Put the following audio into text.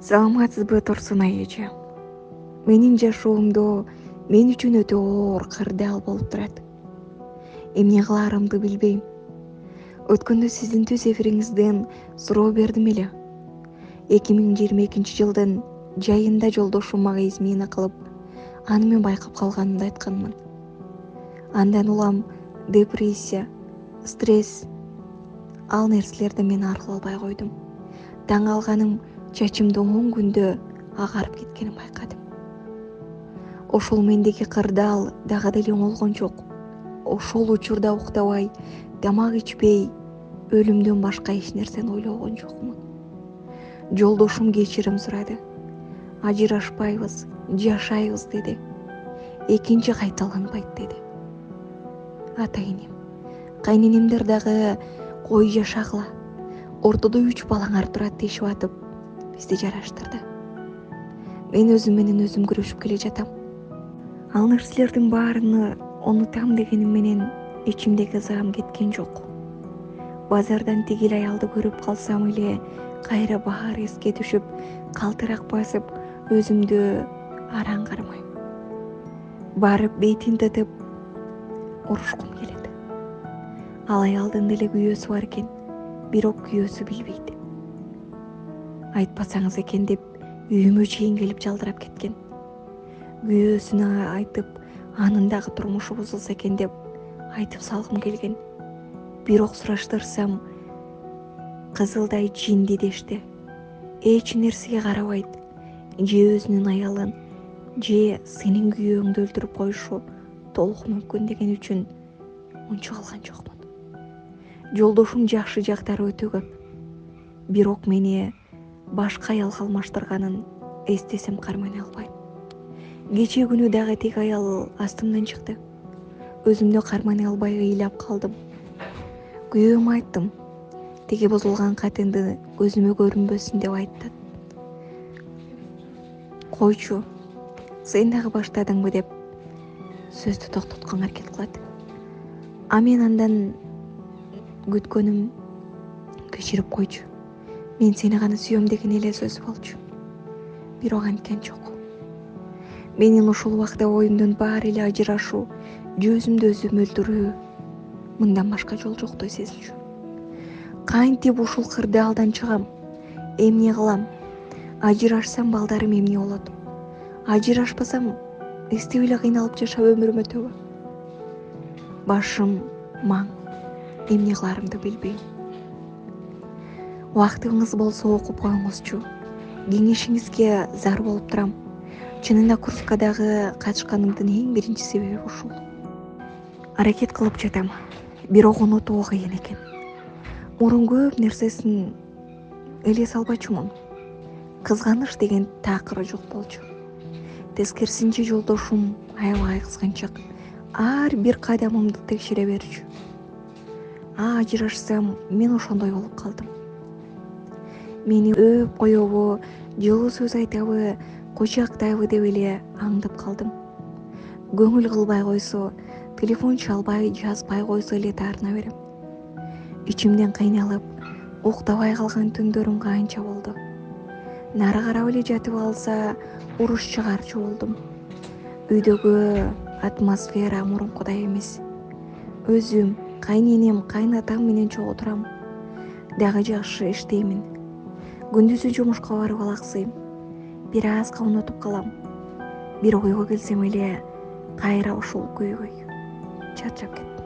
Саламатсызбы Турсунай эже? Менин жашоомдо мен үчүн өтө оор кырдаал болуп турат. Эмне кылаарымды билбейм. Өткөндө сиздин түз эфириңизден суроо бердим эле. 2022 жылдын жайында жолдошум мага измена кылып, аны мен байкап калганымды айтканмын. Андан улам депрессия, стресс, ал нерселерден мен арыла албай койдум. Таң алганым, чачымдын 10 күндө агарып кеткенин байкадым. Ошол мендеги кырдаал дагы деле оңолгон жок. Ошол учурда уктабай, тамак ичпей, өлүмдөн башка эч нерсени ойлогон жокмун. Жолдошум кечирим сурады. Ажырашпайбыз, жашайбыз деди. Экинчи кайталанбайт деди. Ата-энем, кайненемдер дагы кой жашагыла. Ортодо 3 балаңар турат дешип атып, бизди жараштырды. Мен өзүм менен өзүм күрөшүп келе жатам. Ал нерселердин баарыны унутам дегеним менен ичимдеги ызаам кеткен жок. Базардан тигил аялды көрүп калсам эле кайра баары эске түшүп, калтырак басып, өзүмдү араң кармайм. Барып бетин тытып урушкум келет. Ал аялдын деле күйөөсү бар экен, бирок күйөөсү билбейт. Айтпасаңыз экен деп үйүмө чейин келип жалдырап кеткен. Күйөөсүнө айтып, анын дагы турмушу бузулса экен деп айтып салгым келген. Бирок сураштырсам, кызылдай жинди дешти. Эч нерсеге карабайт. Же өзүнүн аялын, же сенин күйөөңдү өлтүрүп коюшу толук мүмкүн деген үчүн унчук алган жокмун. Жолдошум жакшы жактары өтө көп. Бирок мени башка аялга алмаштырганын эстесем кармана албайм. Кечээ күнү дагы тик аял астымдан чыкты. Өзүмдү кармана албай ыйлап калдым. Күйөөмө айттым. Тиги бузулган катынды көзүмө көрүнбөсүн деп айтты. Койчу, сен дагы баштадыңбы деп сөздү токтотконго аракет кылат. А мен андан күткөнүм, кечирип койчу. Мен сени гана сүйөм деген эле сөз болчу. Бирок анткен жок. Менин ушул убакта оюмдун баары эле ажырашуу, же өзүмдү өзүм өлтүрүү. Мындан башка жол жоктой сезилчү. Кантип ушул кырдаалдан чыгам? Эмне кылам? Ажырашсам балдарым эмне болот? Ажырашпасам эстеп эле кыйналып жашап өмүрүм өтөбү? Башым маң. Эмне кыларымды билбейм. Убактыңыз болсо окуп коюңузчу. Кеңешиңизге зар болуп турам. Чынында курскадагы катышканымдын эң биринчи себеби ушул. Аракет кылып жатам, бирок унутуу кыйын экен. Мурун көп нерсесин элес албачумун. Кызганыч деген такыры жок болчу. Тескерисинче жолдошум аябай кызганчак. Ар бир кадамымды текшере берчү. Ажырашсам, мен ошондой болуп калдым. Мени өөп коебу, жылуу сөз айтабы, кучактайбы деп эле аңдып калдым. Көңүл кылбай койсо, телефон чалбай, жазбай койсо эле таарына берем. Ичимден кыйналып, уктабай калган түндөрүм канча болду. Нары карап эле жатып алса, уруш чыгарчу болдум. Үйдөгү атмосфера мурункудай эмес. Өзүм, кайненем, кайнатам менен чогуу турам. Дагы жакшы иштеймин. Күндүзү жумушка барып алаксыйм. Бир азга унутуп калам. Бирок үйгө келсем эле кайра ушул көйгөй. Чарчап кеттим.